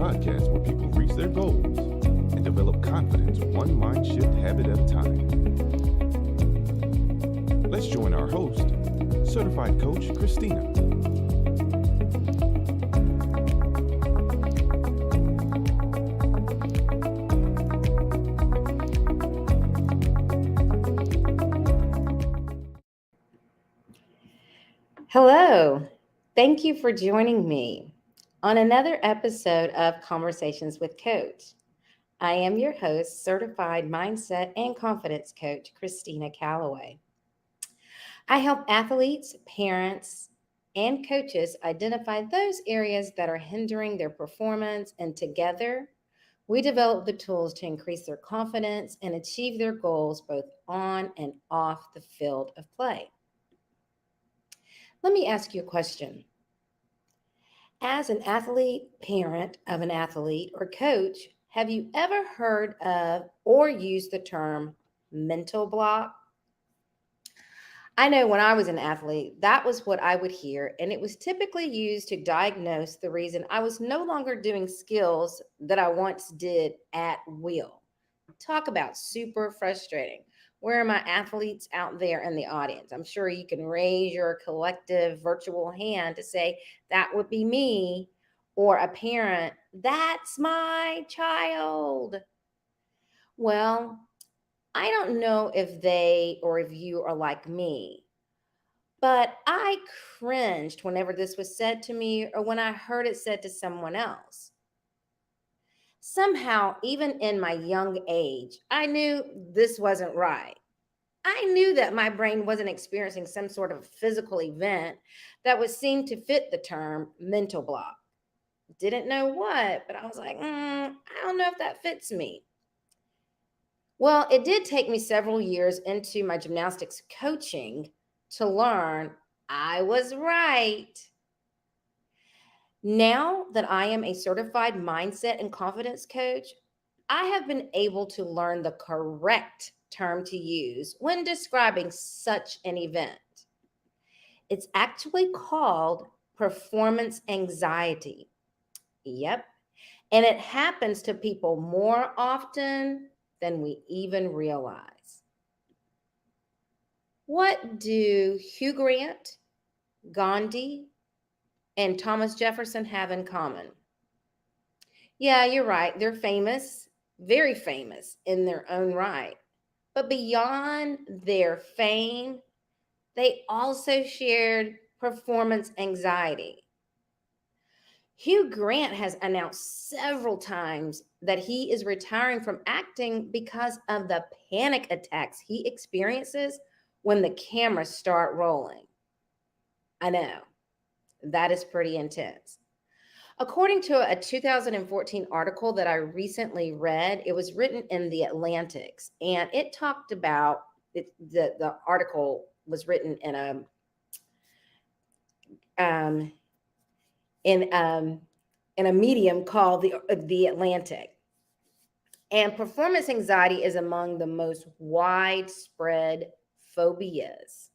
podcast where people reach their goals and develop confidence one mind shift habit at a time. Let's join our host, Certified Coach Christina. Hello. Thank you for joining me on another episode of Conversations with Coach. I am your host, Certified Mindset and Confidence Coach, Christina Callaway. I help athletes, parents, and coaches identify those areas that are hindering their performance, and together we develop the tools to increase their confidence and achieve their goals both on and off the field of play. Let me ask you a question. As an athlete, parent of an athlete, or coach, have you ever heard of or used the term mental block? I know when I was an athlete, that was what I would hear, and it was typically used to diagnose the reason I was no longer doing skills that I once did at will. Talk about super frustrating. Where are my athletes out there in the audience? I'm sure you can raise your collective virtual hand to say, that would be me, or a parent, that's my child. Well, I don't know if they or if you are like me, but I cringed whenever this was said to me or when I heard it said to someone else. Somehow, even in my young age, I knew this wasn't right. I knew that my brain wasn't experiencing some sort of physical event that would seem to fit the term mental block. Didn't know what, but I was like, I don't know if that fits me. Well, it did take me several years into my gymnastics coaching to learn I was right. Now that I am a certified mindset and confidence coach, I have been able to learn the correct term to use when describing such an event. It's actually called performance anxiety. Yep. And it happens to people more often than we even realize. What do Hugh Grant, Gandhi, and Thomas Jefferson have in common? Yeah, you're right. They're famous, very famous in their own right. But beyond their fame, they also shared performance anxiety. Hugh Grant has announced several times that he is retiring from acting because of the panic attacks he experiences when the cameras start rolling. I know, that is pretty intense. According to a 2014 article that I recently read, it was written in the Atlantics, and it talked about the article was written in um, in a medium called the Atlantic. And performance anxiety is among the most widespread phobias.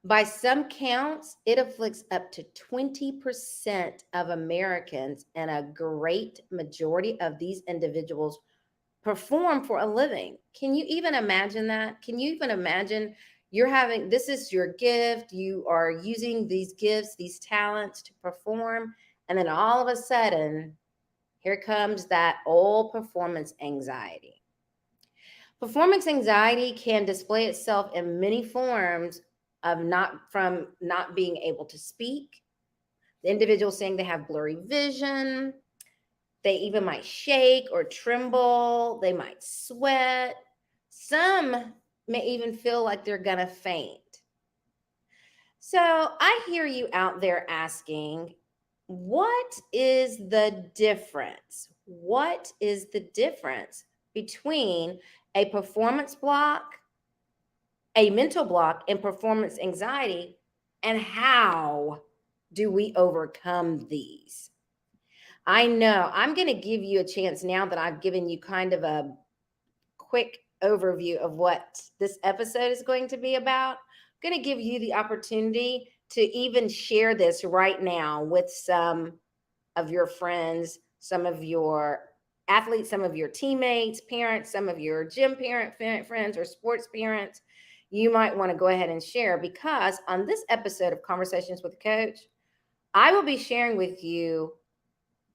By some counts, it afflicts up to 20% of Americans, and a great majority of these individuals perform for a living. Can you even imagine that? Can you even imagine this is your gift, you are using these gifts, these talents to perform, and then all of a sudden, here comes that old performance anxiety. Performance anxiety can display itself in many forms of not being able to speak. The individual saying they have blurry vision. They even might shake or tremble. They might sweat. Some may even feel like they're going to faint. So I hear you out there asking, what is the difference? What is the difference between a performance block, a mental block, and performance anxiety, and how do we overcome these? I know I'm going to give you a chance now that I've given you kind of a quick overview of what this episode is going to be about. I'm going to give you the opportunity to even share this right now with some of your friends, some of your athletes, some of your teammates, parents, some of your gym friends or sports parents, you might want to go ahead and share, because on this episode of Conversations with a Coach, I will be sharing with you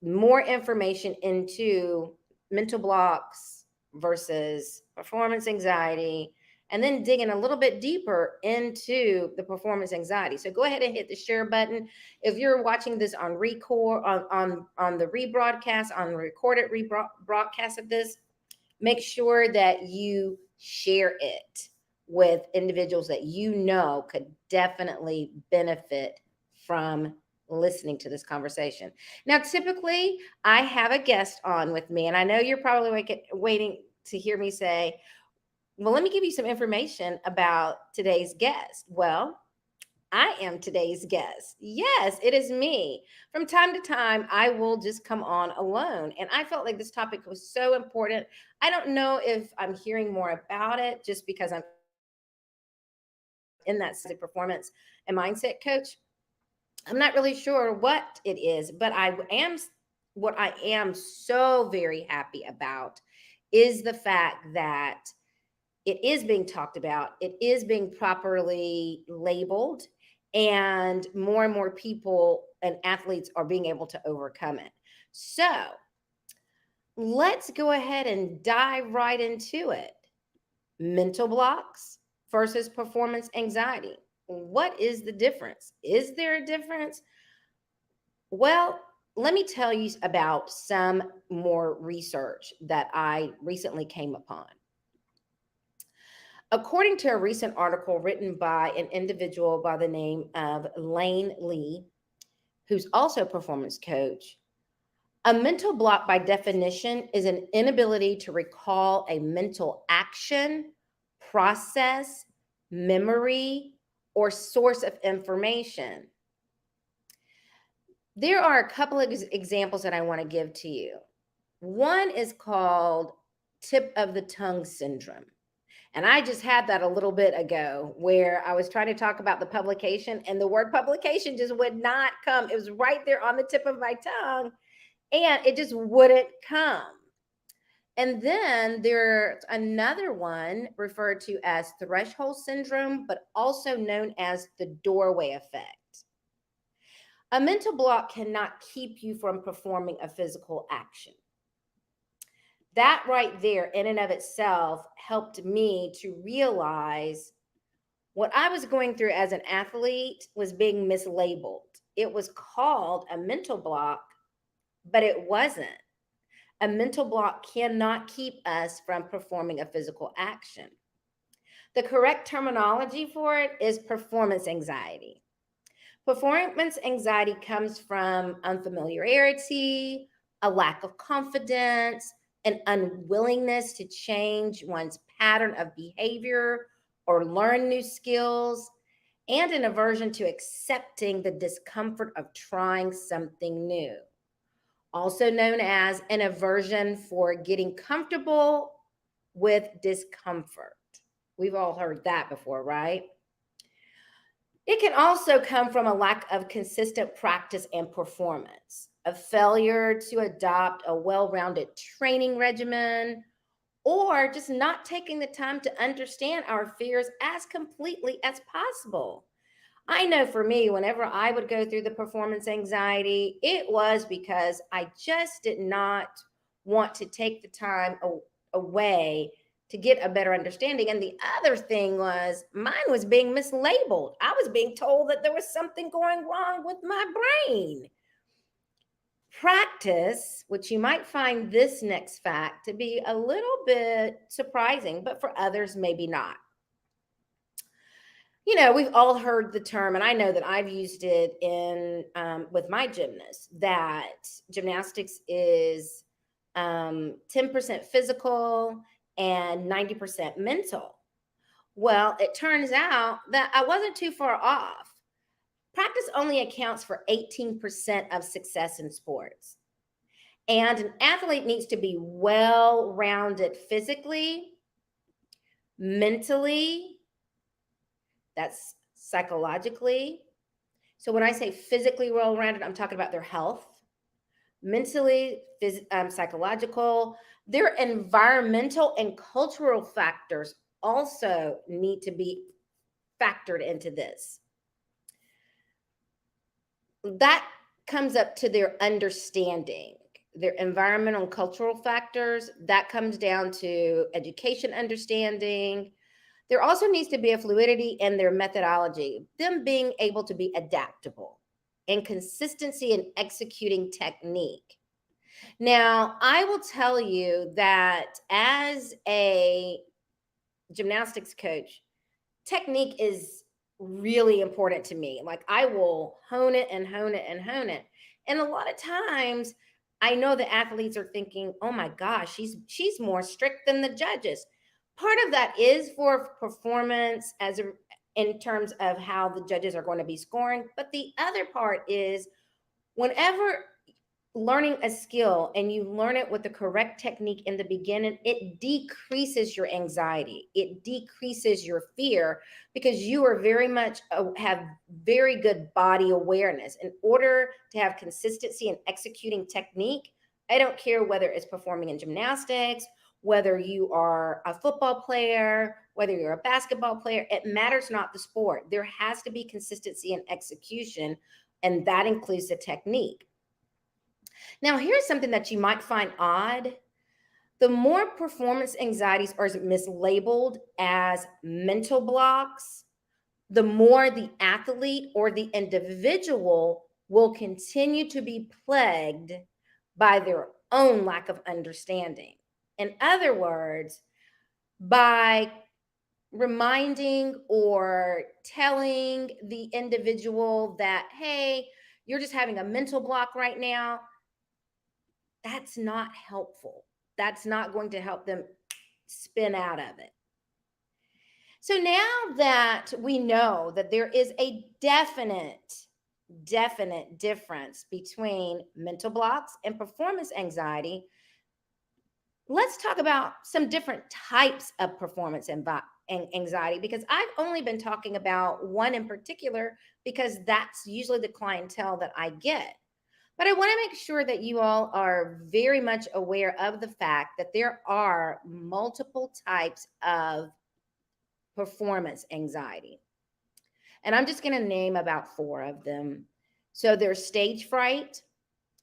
more information into mental blocks versus performance anxiety, and then digging a little bit deeper into the performance anxiety. So go ahead and hit the share button. If you're watching this on record, on the rebroadcast, on the recorded rebroadcast of this, make sure that you share it with individuals that you know could definitely benefit from listening to this conversation. Now, typically, I have a guest on with me, and I know you're probably waiting to hear me say, well, let me give you some information about today's guest. Well, I am today's guest. Yes, it is me. From time to time, I will just come on alone. And I felt like this topic was so important. I don't know if I'm hearing more about it just because I'm in that performance and mindset coach. I'm not really sure what it is, but what I am so very happy about is the fact that it is being talked about, it is being properly labeled, and more people and athletes are being able to overcome it. So let's go ahead and dive right into it. Mental blocks versus performance anxiety. What is the difference? Is there a difference? Well, let me tell you about some more research that I recently came upon. According to a recent article written by an individual by the name of Lane Lee, who's also a performance coach, a mental block by definition is an inability to recall a mental action, process, memory, or source of information. There are a couple of examples that I want to give to you. One is called tip of the tongue syndrome. And I just had that a little bit ago where I was trying to talk about the publication and the word publication just would not come. It was right there on the tip of my tongue and it just wouldn't come. And then there's another one referred to as threshold syndrome, but also known as the doorway effect. A mental block cannot keep you from performing a physical action. That right there in and of itself helped me to realize what I was going through as an athlete was being mislabeled. It was called a mental block, but it wasn't. A mental block cannot keep us from performing a physical action. The correct terminology for it is performance anxiety. Performance anxiety comes from unfamiliarity, a lack of confidence, an unwillingness to change one's pattern of behavior or learn new skills, and an aversion to accepting the discomfort of trying something new. Also known as an aversion for getting comfortable with discomfort. We've all heard that before, right? It can also come from a lack of consistent practice and performance, a failure to adopt a well-rounded training regimen, or just not taking the time to understand our fears as completely as possible. I know for me, whenever I would go through the performance anxiety, it was because I just did not want to take the time away to get a better understanding. And the other thing was mine was being mislabeled. I was being told that there was something going wrong with my brain. Practice, which you might find this next fact to be a little bit surprising, but for others, maybe not. You know, we've all heard the term, and I know that I've used it in with my gymnasts, that gymnastics is 10% physical and 90% mental. Well, it turns out that I wasn't too far off. Practice only accounts for 18% of success in sports. And an athlete needs to be well-rounded physically, mentally, that's psychologically. So when I say physically well-rounded, I'm talking about their health, mentally, psychological. Their environmental and cultural factors also need to be factored into this. That comes up to their understanding, their environmental and cultural factors. That comes down to education understanding. There also needs to be a fluidity in their methodology, them being able to be adaptable, and consistency in executing technique. Now, I will tell you that as a gymnastics coach, technique is really important to me. Like, I will hone it and hone it and hone it. And a lot of times I know the athletes are thinking, "Oh my gosh, she's more strict than the judges." Part of that is for performance in terms of how the judges are going to be scoring, but the other part is whenever learning a skill and you learn it with the correct technique in the beginning, it decreases your anxiety, it decreases your fear, because you are very much have very good body awareness. In order to have consistency in executing technique, I don't care whether it's performing in gymnastics, whether you are a football player, whether you're a basketball player, it matters not the sport. There has to be consistency in execution, and that includes the technique. Now, here's something that you might find odd. The more performance anxieties are mislabeled as mental blocks, the more the athlete or the individual will continue to be plagued by their own lack of understanding. In other words, by reminding or telling the individual that, hey, you're just having a mental block right now, that's not helpful. That's not going to help them spin out of it. So now that we know that there is a definite difference between mental blocks and performance anxiety, let's talk about some different types of performance anxiety, because I've only been talking about one in particular because that's usually the clientele that I get. But I want to make sure that you all are very much aware of the fact that there are multiple types of performance anxiety. And I'm just going to name about 4 of them. So there's stage fright.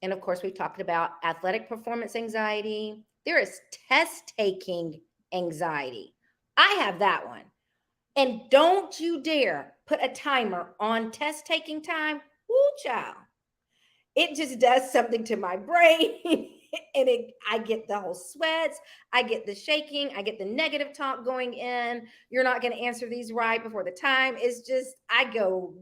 And of course, we've talked about athletic performance anxiety. There is test taking anxiety. I have that one. And don't you dare put a timer on test taking time. Woo, child. It just does something to my brain. And I get the whole sweats, I get the shaking, I get the negative talk going in. You're not going to answer these right before the time. It's just, I go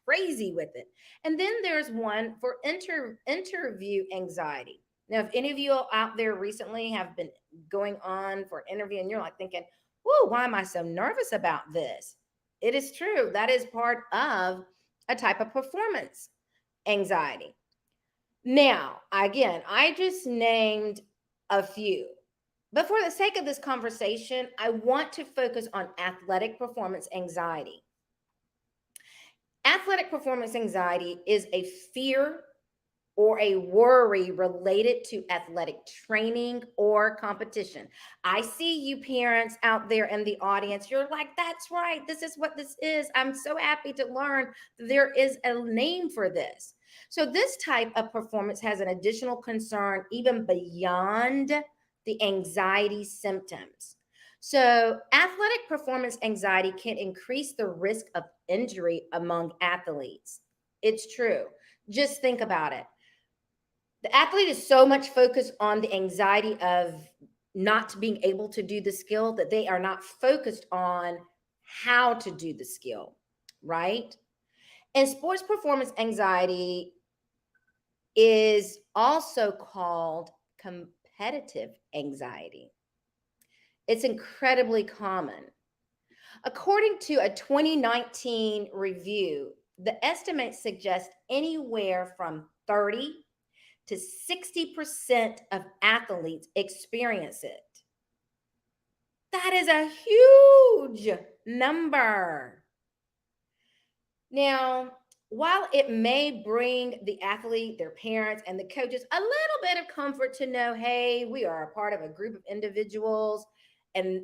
crazy with it. And then there's one for interview anxiety. Now, if any of you out there recently have been going on for an interview and you're like thinking, whoa, why am I so nervous about this? It is true. That is part of a type of performance anxiety. Now, again, I just named a few. But for the sake of this conversation, I want to focus on athletic performance anxiety. Athletic performance anxiety is a fear or a worry related to athletic training or competition. I see you parents out there in the audience. You're like, that's right. This is what this is. I'm so happy to learn there is a name for this. So this type of performance has an additional concern even beyond the anxiety symptoms. So athletic performance anxiety can increase the risk of injury among athletes. It's true. Just think about it. The athlete is so much focused on the anxiety of not being able to do the skill that they are not focused on how to do the skill, right? And sports performance anxiety is also called competitive anxiety. It's incredibly common. According to a 2019 review, the estimates suggest anywhere from 30 to 60% of athletes experience it. That is a huge number. Now, while it may bring the athlete, their parents, and the coaches a little bit of comfort to know, hey, we are a part of a group of individuals, and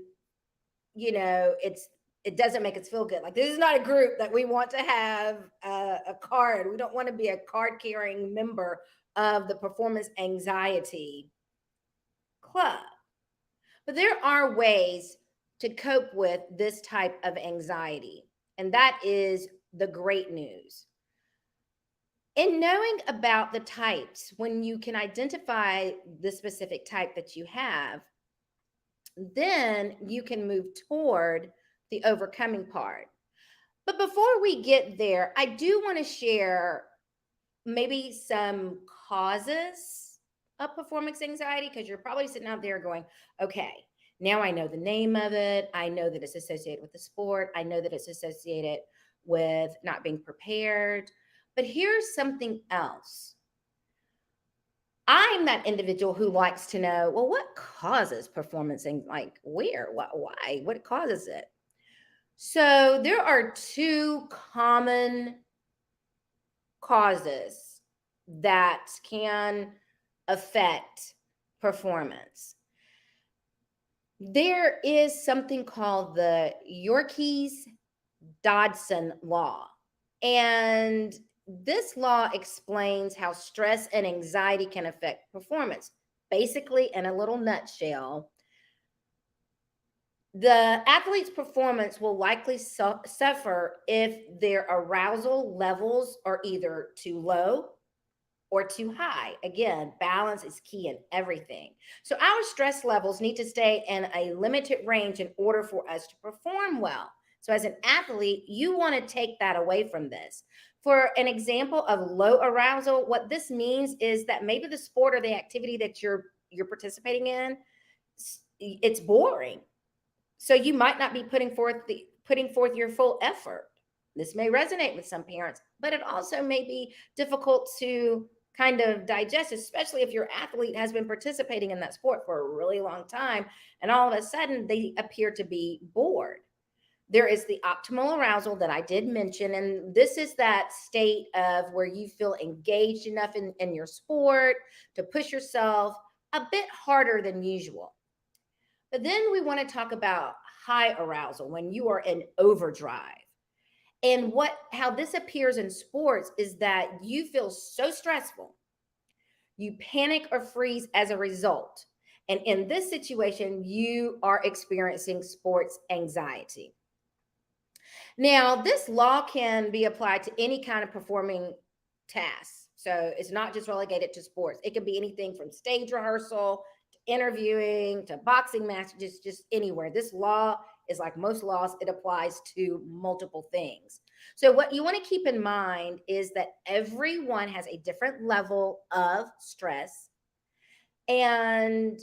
it doesn't make us feel good. Like, this is not a group that we want to have a card. We don't want to be a card carrying member of the performance anxiety club. But there are ways to cope with this type of anxiety, and that is the great news. In knowing about the types, when you can identify the specific type that you have, then you can move toward the overcoming part. But before we get there, I do want to share maybe some causes of performance anxiety, because you're probably sitting out there going, okay, now I know the name of it. I know that it's associated with the sport. I know that it's associated with not being prepared. But here's something else. I'm that individual who likes to know, well, what causes performance and like where, what, why, what causes it? So there are two common causes that can affect performance. There is something called the Yerkes-Dodson law. And this law explains how stress and anxiety can affect performance. Basically, in a little nutshell, the athlete's performance will likely suffer if their arousal levels are either too low or too high. Again, balance is key in everything. So our stress levels need to stay in a limited range in order for us to perform well. So as an athlete, you want to take that away from this. For an example of low arousal, what this means is that maybe the sport or the activity that you're participating in, it's boring. So you might not be putting forth your full effort. This may resonate with some parents, but it also may be difficult to kind of digest, especially if your athlete has been participating in that sport for a really long time, and all of a sudden they appear to be bored. There is the optimal arousal that I did mention, and this is that state of where you feel engaged enough in your sport to push yourself a bit harder than usual. But then we want to talk about high arousal, when you are in overdrive. And how this appears in sports is that you feel so stressful, you panic or freeze as a result. And in this situation, you are experiencing sports anxiety. Now, this law can be applied to any kind of performing task. So it's not just relegated to sports. It could be anything from stage rehearsal to interviewing to boxing matches, just anywhere. This law is like most laws, it applies to multiple things. So what you want to keep in mind is that everyone has a different level of stress, and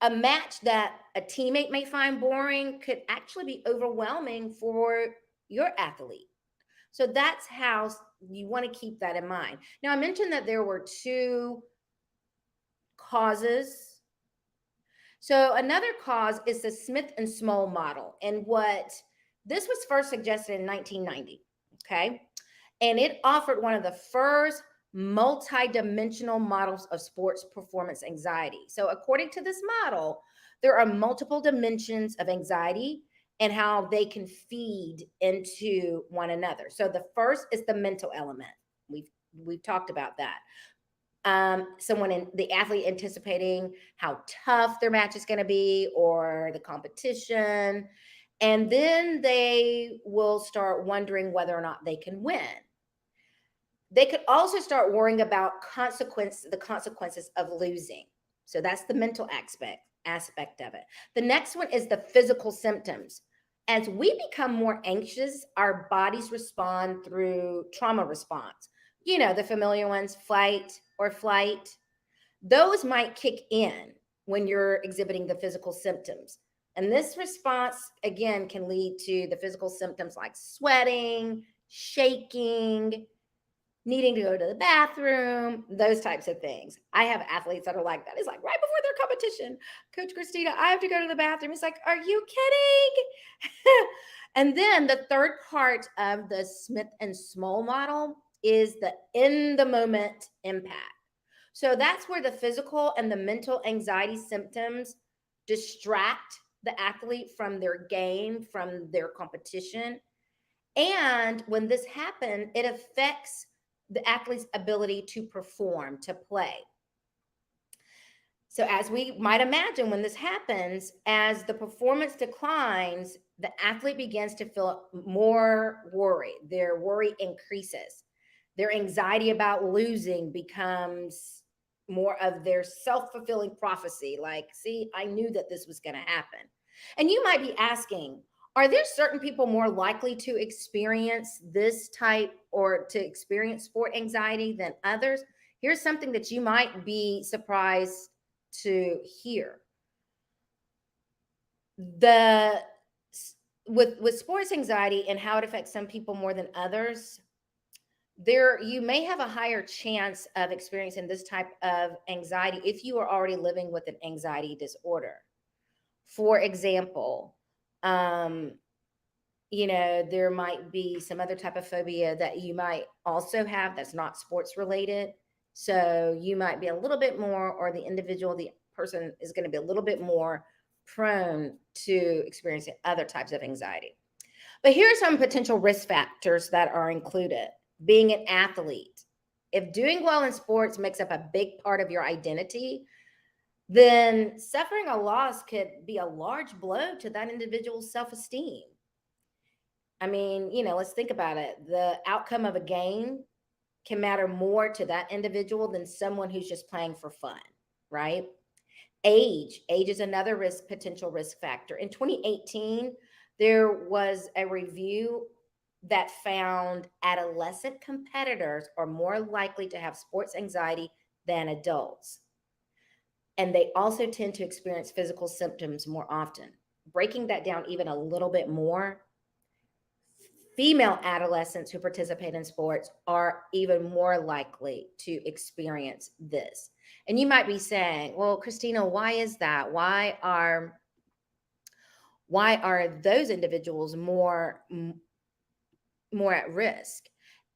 a match that a teammate may find boring could actually be overwhelming for your athlete. So that's how you want to keep that in mind. Now, I mentioned that there were two causes. So another cause is the Smith and Small model. And this was first suggested in 1990, okay? And it offered one of the first multi-dimensional models of sports performance anxiety. So according to this model, there are multiple dimensions of anxiety and how they can feed into one another. So the first is the mental element. We've talked about that. The athlete anticipating how tough their match is going to be or the competition. And then they will start wondering whether or not they can win. They could also start worrying about the consequences of losing. So that's the mental aspect of it. The next one is the physical symptoms. As we become more anxious, our bodies respond through trauma response. The familiar ones, fight or flight. Those might kick in when you're exhibiting the physical symptoms. And this response, again, can lead to the physical symptoms like sweating, shaking, needing to go to the bathroom, those types of things. I have athletes that are like that. It's like right before their competition, Coach Christina, I have to go to the bathroom. It's like, are you kidding? And then the third part of the Smith and Small model is the in the moment impact. So that's where the physical and the mental anxiety symptoms distract the athlete from their game, from their competition. And when this happens, it affects the athlete's ability to perform, to play. So, as we might imagine, when this happens, as the performance declines, the athlete begins to feel more worry. Their worry increases. Their anxiety about losing becomes more of their self fulfilling prophecy. Like, see, I knew that this was going to happen. And you might be asking, are there certain people more likely to experience this type or to experience sport anxiety than others? Here's something that you might be surprised to hear. The with sports anxiety and how it affects some people more than others, there you may have a higher chance of experiencing this type of anxiety if you are already living with an anxiety disorder. For example, um, there might be some other type of phobia that you might also have that's not sports related. So you might be a little bit more, or the person is going to be a little bit more prone to experiencing other types of anxiety. But here are some potential risk factors that are included. Being an athlete. If doing well in sports makes up a big part of your identity, then suffering a loss could be a large blow to that individual's self esteem. I mean, let's think about it. The outcome of a game can matter more to that individual than someone who's just playing for fun, right? Age is another potential risk factor. In 2018, there was a review that found adolescent competitors are more likely to have sports anxiety than adults. And they also tend to experience physical symptoms more often. Breaking that down even a little bit more, female adolescents who participate in sports are even more likely to experience this. And you might be saying, well, Christina, why is that? Why are those individuals more at risk?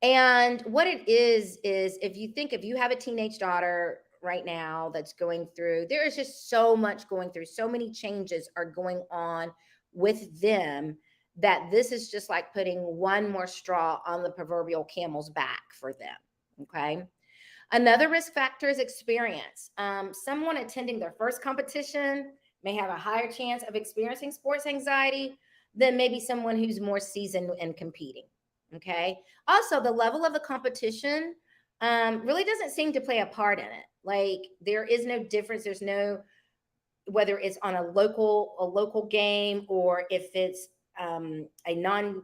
And what it is if you have a teenage daughter right now that's going through, there is just so much going through, so many changes are going on with them, that this is just like putting one more straw on the proverbial camel's back for them. Okay. Another risk factor is experience. Someone attending their first competition may have a higher chance of experiencing sports anxiety than maybe someone who's more seasoned in competing. Okay. Also, the level of the competition really doesn't seem to play a part in it. Like, there is no difference. There's no, whether it's on a local game, or if it's a non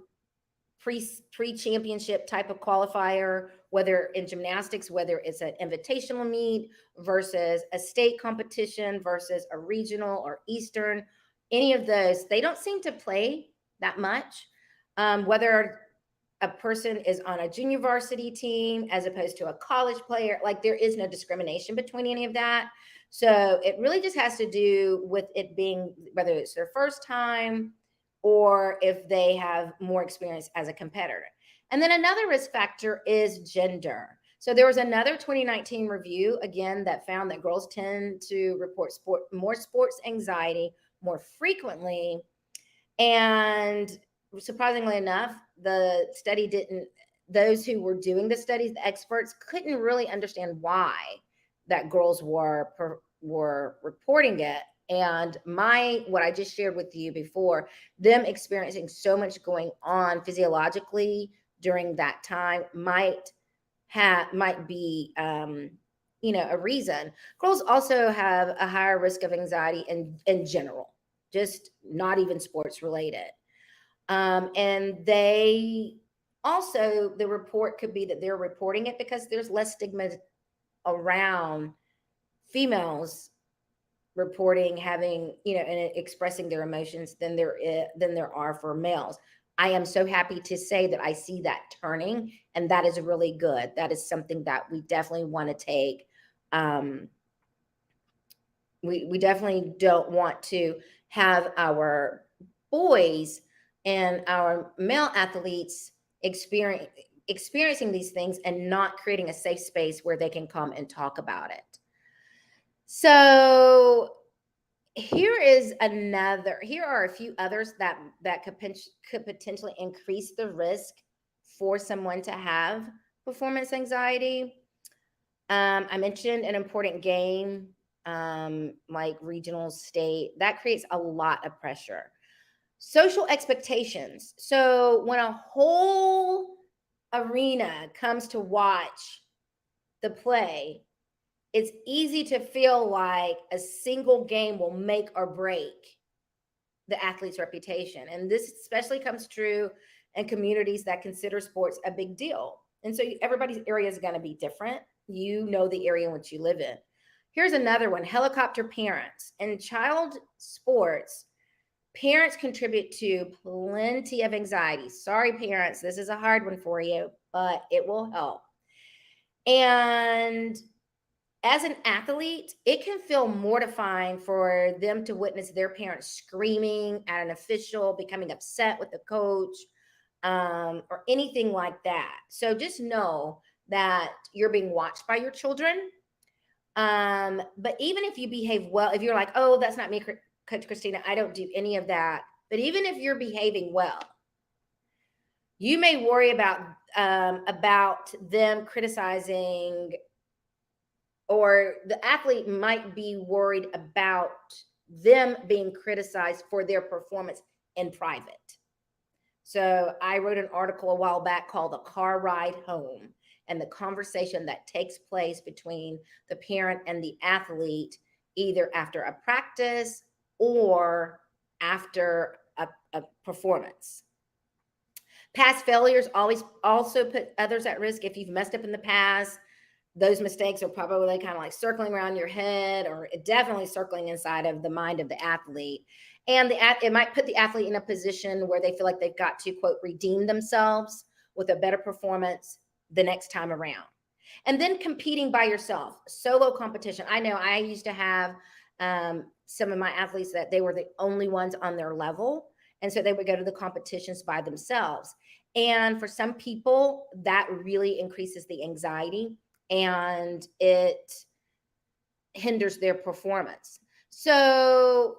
pre-championship type of qualifier, whether in gymnastics, whether it's an invitational meet versus a state competition versus a regional or Eastern, any of those, they don't seem to play that much. Whether a person is on a junior varsity team as opposed to a college player, like, there is no discrimination between any of that. So it really just has to do with it being, whether it's their first time or if they have more experience as a competitor. And then another risk factor is gender. So there was another 2019 review, again, that found that girls tend to report more sports anxiety more frequently. And surprisingly enough, the study didn't, those who were doing the studies, the experts, couldn't really understand why that girls were reporting it. And what I just shared with you before, them experiencing so much going on physiologically during that time might be a reason. Girls also have a higher risk of anxiety in general, just not even sports related. And they also, the report could be that they're reporting it because there's less stigma around females reporting having, and expressing their emotions than there are for males. I am so happy to say that I see that turning, and that is really good. That is something that we definitely want to take. Um, we definitely don't want to have our boys and our male athletes experiencing these things and not creating a safe space where they can come and talk about it. So here are a few others that could potentially increase the risk for someone to have performance anxiety. I mentioned an important game, like regional, state, that creates a lot of pressure. Social expectations. So when a whole arena comes to watch the play, it's easy to feel like a single game will make or break the athlete's reputation. And this especially comes true in communities that consider sports a big deal. And so everybody's area is going to be different. You know the area in which you live in. Here's another one: helicopter parents. In child sports, parents contribute to plenty of anxiety. Sorry, parents, this is a hard one for you, but it will help. And as an athlete, it can feel mortifying for them to witness their parents screaming at an official, becoming upset with the coach, or anything like that. So just know that you're being watched by your children. But even if you behave well, if you're like, oh, that's not me, Coach Christina, I don't do any of that. But even if you're behaving well, you may worry about them criticizing, or the athlete might be worried about them being criticized for their performance in private. So I wrote an article a while back called The Car Ride Home, and the conversation that takes place between the parent and the athlete, either after a practice or after a performance. Past failures always also put others at risk. If you've messed up in the past, those mistakes are probably kind of like circling around your head, or definitely circling inside of the mind of the athlete. And it might put the athlete in a position where they feel like they've got to, quote, redeem themselves with a better performance the next time around. And then competing by yourself, solo competition. I know I used to have some of my athletes that they were the only ones on their level. And so they would go to the competitions by themselves. And for some people, that really increases the anxiety and it hinders their performance. So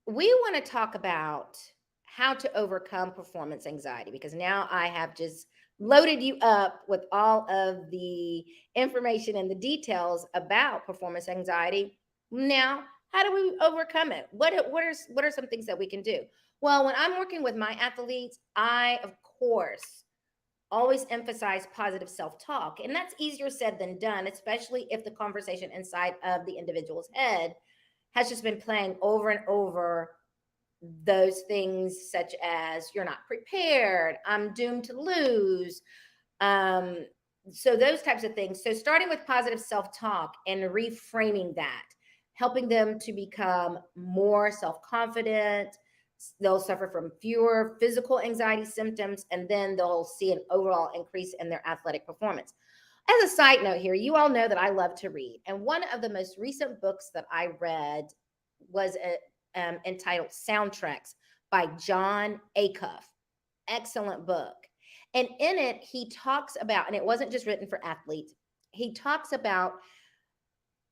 we want to talk about how to overcome performance anxiety, because now I have just loaded you up with all of the information and the details about performance anxiety. Now, how do we overcome it? What are some things that we can do? Well, when I'm working with my athletes, I, of course, always emphasize positive self-talk. And that's easier said than done, especially if the conversation inside of the individual's head has just been playing over and over those things, such as you're not prepared, I'm doomed to lose. So those types of things. So starting with positive self-talk and reframing that, helping them to become more self-confident. They'll suffer from fewer physical anxiety symptoms, and then they'll see an overall increase in their athletic performance. As a side note here, you all know that I love to read. And one of the most recent books that I read was entitled Soundtracks by John Acuff. Excellent book. And in it, he talks about, and it wasn't just written for athletes, he talks about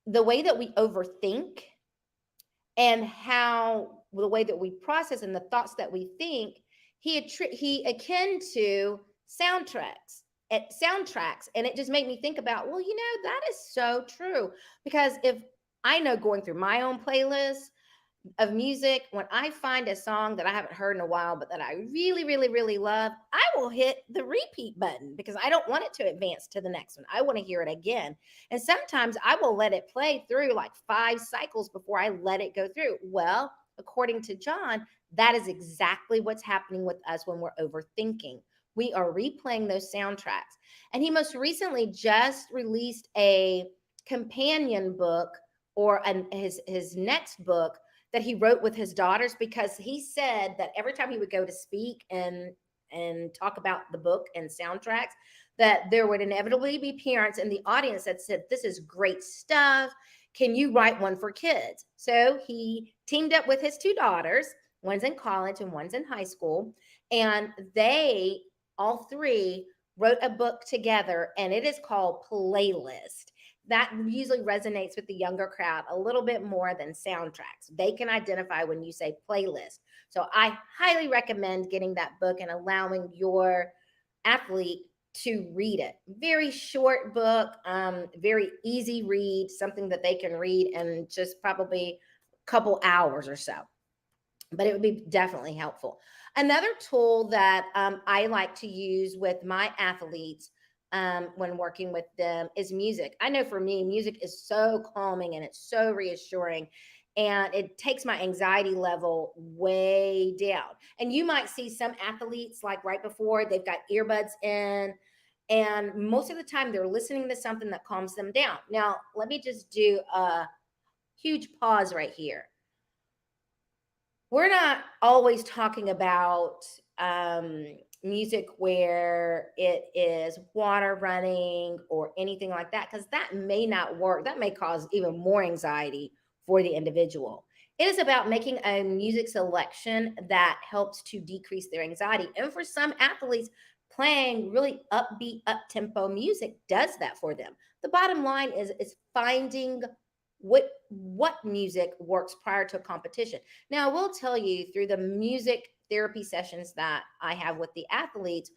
the way that we overthink and how the way that we process and the thoughts that we think, he akin to soundtracks and it just made me think about, well, that is so true, because if I know, going through my own playlist of music, when I find a song that I haven't heard in a while, but that I really, really, really love, I will hit the repeat button because I don't want it to advance to the next one. I want to hear it again. And sometimes I will let it play through like 5 cycles before I let it go through. Well, according to John, that is exactly what's happening with us when we're overthinking. We are replaying those soundtracks. And he most recently just released a companion book, or his next book, that he wrote with his daughters, because he said that every time he would go to speak and talk about the book and soundtracks, that there would inevitably be parents in the audience that said, "This is great stuff. Can you write one for kids?" So he teamed up with his two daughters, one's in college and one's in high school, and they all three wrote a book together, and it is called Playlist. That usually resonates with the younger crowd a little bit more than soundtracks. They can identify when you say playlist. So I highly recommend getting that book and allowing your athlete to read it. Very short book, very easy read, something that they can read in just probably a couple hours or so. But it would be definitely helpful. Another tool that I like to use with my athletes when working with them is music. I know for me, music is so calming and it's so reassuring, and it takes my anxiety level way down. And you might see some athletes, like right before, they've got earbuds in, and most of the time they're listening to something that calms them down. Now, let me just do a huge pause right here. We're not always talking about music where it is water running or anything like that, because that may not work. That may cause even more anxiety for the individual. It is about making a music selection that helps to decrease their anxiety. And for some athletes, playing really upbeat, up tempo music does that for them. The bottom line is finding what music works prior to a competition. Now, I will tell you, through the music therapy sessions that I have with the athletes,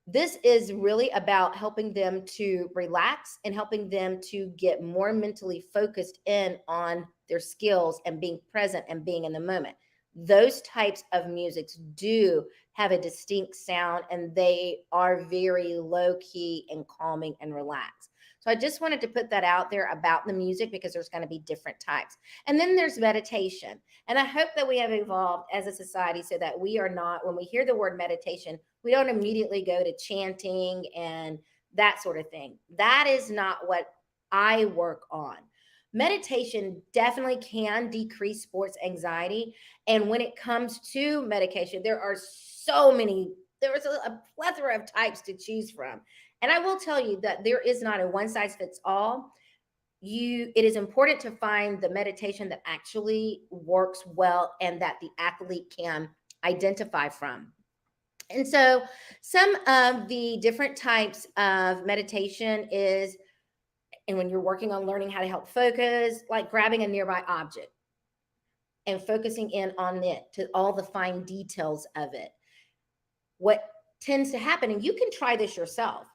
this is really about helping them to relax and helping them to get more mentally focused in on their skills and being present and being in the moment. Those types of musics do have a distinct sound, and they are very low key and calming and relaxed. So I just wanted to put that out there about the music, because there's going to be different types. And then there's meditation. And I hope that we have evolved as a society so that we are not, when we hear the word meditation, we don't immediately go to chanting and that sort of thing. That is not what I work on. Meditation definitely can decrease sports anxiety. And when it comes to medication, there are so many, there is a plethora of types to choose from. And I will tell you that there is not a one size fits all. It is important to find the meditation that actually works well and that the athlete can identify from. And so some of the different types of meditation is, and when you're working on learning how to help focus, like grabbing a nearby object and focusing in on it to all the fine details of it. What tends to happen, and you can try this yourself,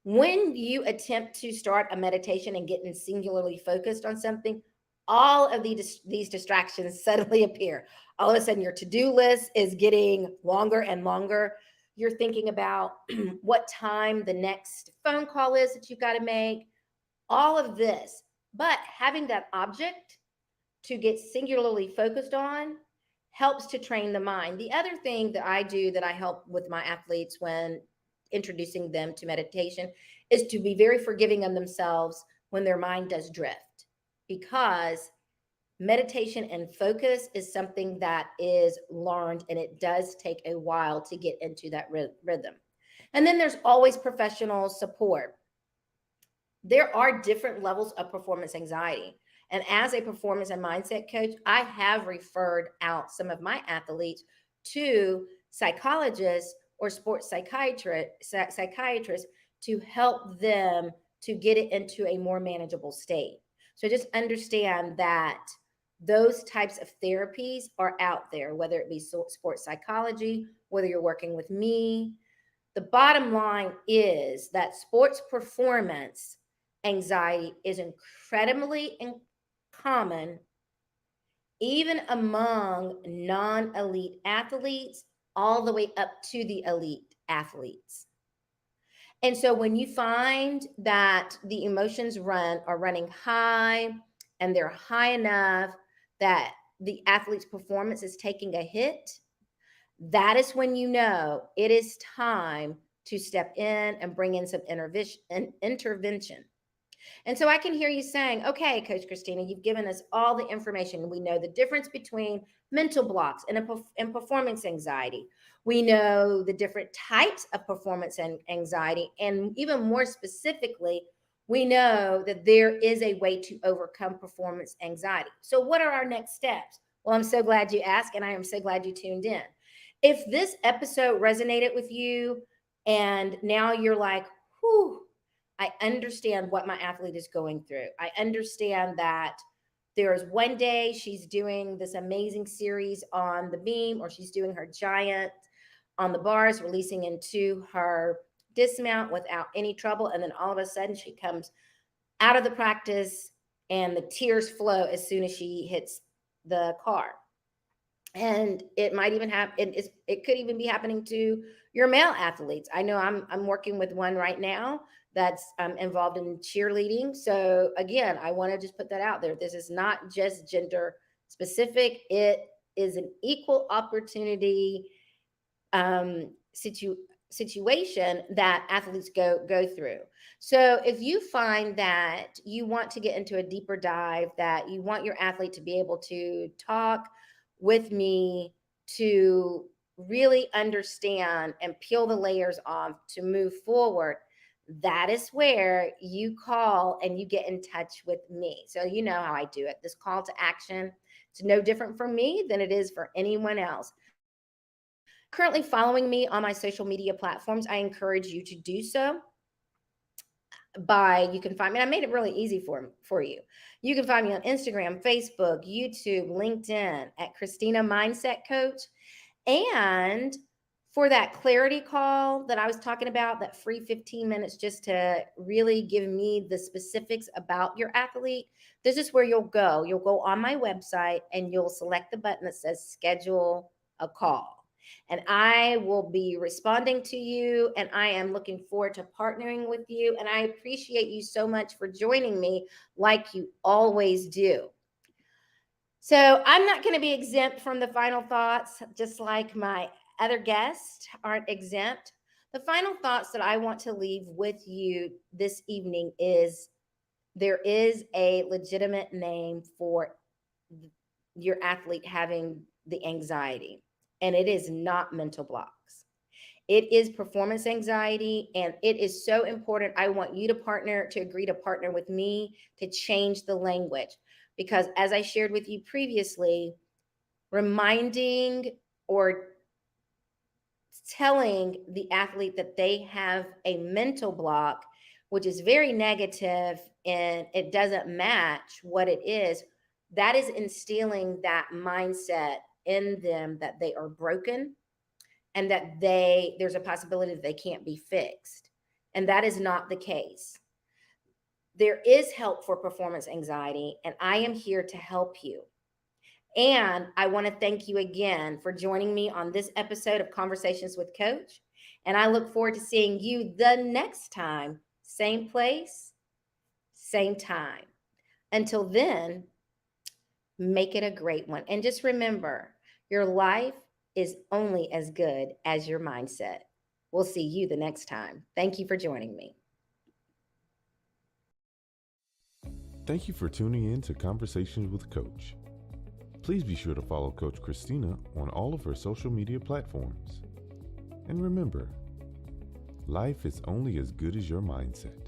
when you attempt to start a meditation and getting singularly focused on something, all of these distractions suddenly appear. All of a sudden, your to-do list is getting longer and longer. You're thinking about what time the next phone call is that you've got to make, all of this. But having that object to get singularly focused on helps to train the mind. The other thing that I do, that I help with my athletes when introducing them to meditation, is to be very forgiving of themselves when their mind does drift, because meditation and focus is something that is learned, and it does take a while to get into that rhythm. And then there's always professional support. There are different levels of performance anxiety. And as a performance and mindset coach, I have referred out some of my athletes to psychologists or sports psychiatrists to help them to get it into a more manageable state. So just understand that those types of therapies are out there, whether it be sports psychology, whether you're working with me. The bottom line is that sports performance anxiety is incredibly common, even among non-elite athletes, all the way up to the elite athletes. And so when you find that the emotions are running high, and they're high enough that the athlete's performance is taking a hit, that is when you know it is time to step in and bring in some intervention. And so I can hear you saying, okay, Coach Christina, you've given us all the information. We know the difference between mental blocks and performance anxiety. We know the different types of performance and anxiety. And even more specifically, we know that there is a way to overcome performance anxiety. So, what are our next steps? Well, I'm so glad you asked, and I am so glad you tuned in. If this episode resonated with you, and now you're like, whew, I understand what my athlete is going through. I understand that there's one day she's doing this amazing series on the beam, or she's doing her giant on the bars, releasing into her dismount without any trouble. And then all of a sudden she comes out of the practice and the tears flow as soon as she hits the car. And it might even happen, it could even be happening to your male athletes. I know I'm working with one right now that's involved in cheerleading. So again, I want to just put that out there. This is not just gender specific. It is an equal opportunity situation that athletes go through. So if you find that you want to get into a deeper dive, that you want your athlete to be able to talk with me, to really understand and peel the layers off to move forward, that is where you call and you get in touch with me. So you know how I do it. This call to action, it's no different for me than it is for anyone else. Currently following me on my social media platforms, I encourage you to do so. You can find me, I made it really easy for you. You can find me on Instagram, Facebook, YouTube, LinkedIn at Christina Mindset Coach. And for that clarity call that I was talking about, that free 15 minutes just to really give me the specifics about your athlete, this is where you'll go. You'll go on my website and you'll select the button that says schedule a call. And I will be responding to you, and I am looking forward to partnering with you. And I appreciate you so much for joining me like you always do. So I'm not going to be exempt from the final thoughts, just like my other guests aren't exempt. The final thoughts that I want to leave with you this evening is there is a legitimate name for your athlete having the anxiety, and it is not mental blocks. It is performance anxiety, and it is so important. I want you to agree to partner with me to change the language. Because as I shared with you previously, reminding or telling the athlete that they have a mental block, which is very negative and it doesn't match what it is, that is instilling that mindset in them that they are broken and that there's a possibility that they can't be fixed. And that is not the case. There is help for performance anxiety, and I am here to help you. And I want to thank you again for joining me on this episode of Conversations with Coach. And I look forward to seeing you the next time, same place, same time. Until then, make it a great one. And just remember, your life is only as good as your mindset. We'll see you the next time. Thank you for joining me. Thank you for tuning in to Conversations with Coach. Please be sure to follow Coach Christina on all of her social media platforms. And remember, life is only as good as your mindset.